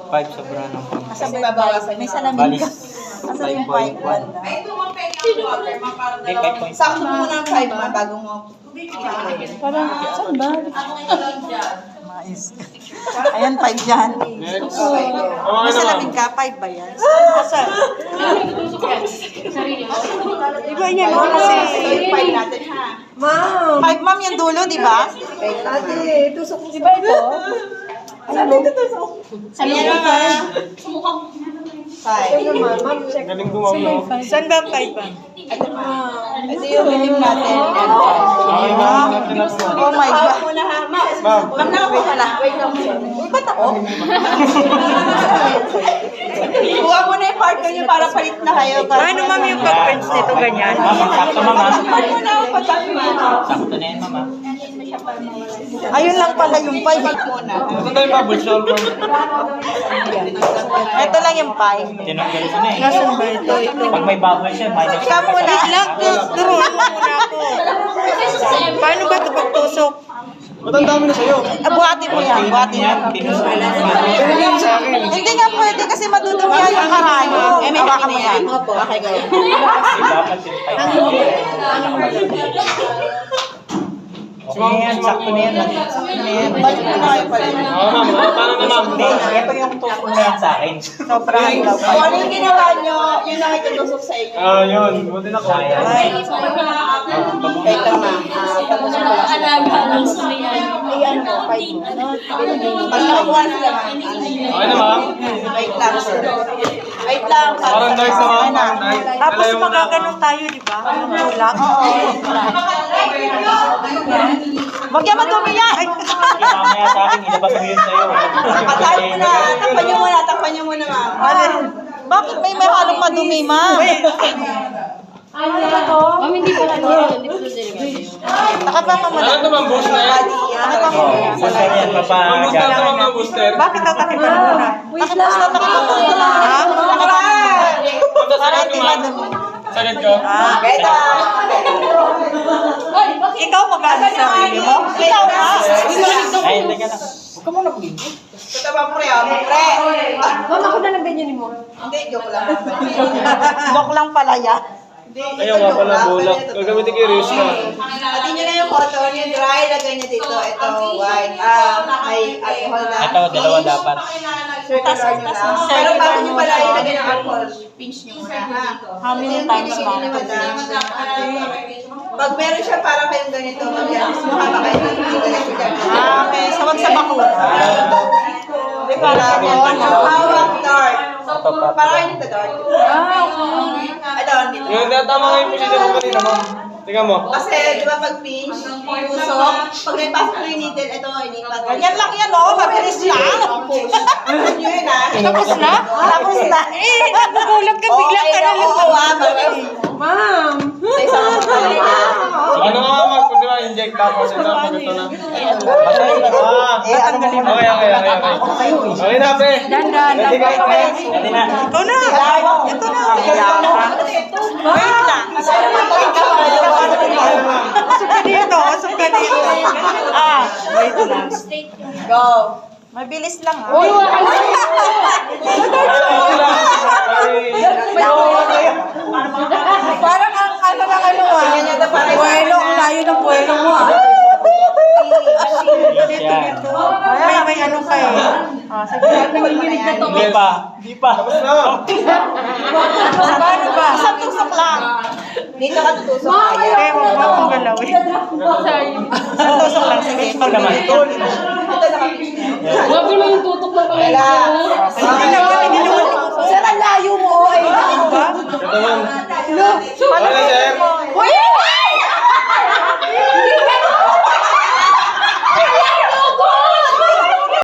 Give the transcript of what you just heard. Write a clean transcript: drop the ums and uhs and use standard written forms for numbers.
5 sobra ng pang. Kasabay babawasan. May salamin ka. Asa yung 5 wala. Hindi, 5.5. Sakto mo muna ang 5 ma bago mo. Parang, saan ba? Mais. Ayan, 5 dyan. Next. May salamin ka, 5 ba yan? Asan? Iba yan mo So, kasi. yung 5 natin ha. Ma'am. 5 ma'am yung dulo, di ba? Ate, tusok mo. Iba ito? Ano mo? Ayan na. 5. Ma'am, check. Galing gumawa mo. Saan ba ang 5 ba? Ito ma. Ito yung bilim natin. Okay, ma'am. Natin na po. Oh my God. Muna ha, ma'am. Ma'am. Ma'am, nakapos ka na. Wait lang. Uy, ba't ako? Kuha mo na yung partner niyo para palit na kayo. Paano ma'am yung pag-prints nito ganyan? Ma'am, sakto mama. Part mo na ako pagkakma. Sakto na yan mama. Ayun lang pala yung 5. Muna. Ito na yung bubble shower, ma'am. Ito lang yung 5. Tinanggal ko na eh. Nasaan ba ito? Ito. Pag may bubble siya, minus. Ikaw muna. Lang, turuan mo muna ako. Paano ba ito pagtusok? Matanda mo na sa'yo. Buhatin mo yan. Buhatin mo. Tinusok na Tingnan yan sa akin. Hindi nga pwede kasi madudumi yan yung karayo. Hawakan mo yan. Okay, ganyan. Dapat yung 5. Sige yan, sakto na yan. Sakto na yan. Balik mo na kayo pala. Oo, ma'am. Paano na, ma'am? Hindi, ito yung tusok na yan sa akin. Sobrang daw. Kung ano yung ginawa nyo, yun ang itutusok sa inyo. Ah, yun. Buti na ko. Sayang. Wait lang ma'am. Tapos ko lang sila. Ay, ano mo, 5 mo. Pag nakuha sila ma'am. Okay na, ma'am? Wait lang sir. Wait lang. Parang nurse na, ma'am. Parang nurse. Tapos Dalayan mo na ako. magkaganon tayo, di ba? Ang tulak. Oo. Huwag yan madumi yan. Mamaya sa akin, ilabas ko yun sa'yo. Patayin mo na. Takpan nyo muna. Takpan nyo muna ma'am. Bakit may halong madumi ma'am? Ma'am, hindi pa lang hindi pa Takpan mo muna. Ano ito, ma'am? Boost na yan? Takpan mo muna. Basta yan, Ma'am, booster papagawa. na, ma'am, booster. Bakit tatakipan muna? Nakapos na. Nakapos na. Para hindi madumi. Sagad ko. Wait lang. Ikaw magkano sa sarili mo? Ikaw na. Ay, teka lang. Huwag ka muna mag-ibig. Ito ba pre? Pre. Ma'am, ako na lang ganyan mo. Hindi, joke lang. Joke lang pala yan. Ayaw nga pala, bulak. Gagamitin ko yung wrist na. Pati nyo na yung cotton, yung dry, lagay nyo dito. Ito, white. May alcohol na. Ito, dalawa dapat. Circular nyo lang. Pero bago nyo pala ilagay ng alcohol, pinch nyo muna, ha? How many Ito yung times pinch nyo, madam. Pag meron siya para kayong ganito, mag-yanis mo ka kayo. Okay, so wag sa bakura. Di ba? Hawak dark. Para kayo nito dark. Ito, dito. Yung tama nga yung position ko kanina, ma'am. Tingnan mo. Kasi, di ba pag pinch, tusok, pag may pasok na yung needle, ito, inipat. Ganyan lang yan, oh, mabilis lang. Push. Push nyo yun, ha? Tapos na? Tapos na. Eh, nagugulat ka, bigla ka na lang. Oo, mabilis. Ma'am! Sa isang Ano nga, ma'am? Kung di ba, inject tapos ito, pag ito na. Eh, ano mo muna? Okay. Okay na, pre. Dandan, Ready ka, pre? Dali na. Ito na! Ito na! Wait lang. Usok ka dito, usok ka dito. Wait lang. Go. Mabilis lang, ha? Parang ang ano lang ano, ha? Puwelo, ang layo ng puwelo mo ah. Yes, Dito, yan. dito. May ano ka eh. Sige. Hindi pa. Hindi pa. Paano ba? Isang tusok lang. Dito ka tutusok. Eh, huwag mo akong galawin. Isang tusok lang. Sige, ikaw naman. Ito nakapish na. Grabe mo yung tutok ng Wala. Sige lang, hindi naman. Sir, ang layo mo. Ay, Ba? Ito, ma'am. Paano Okay, sir. mo?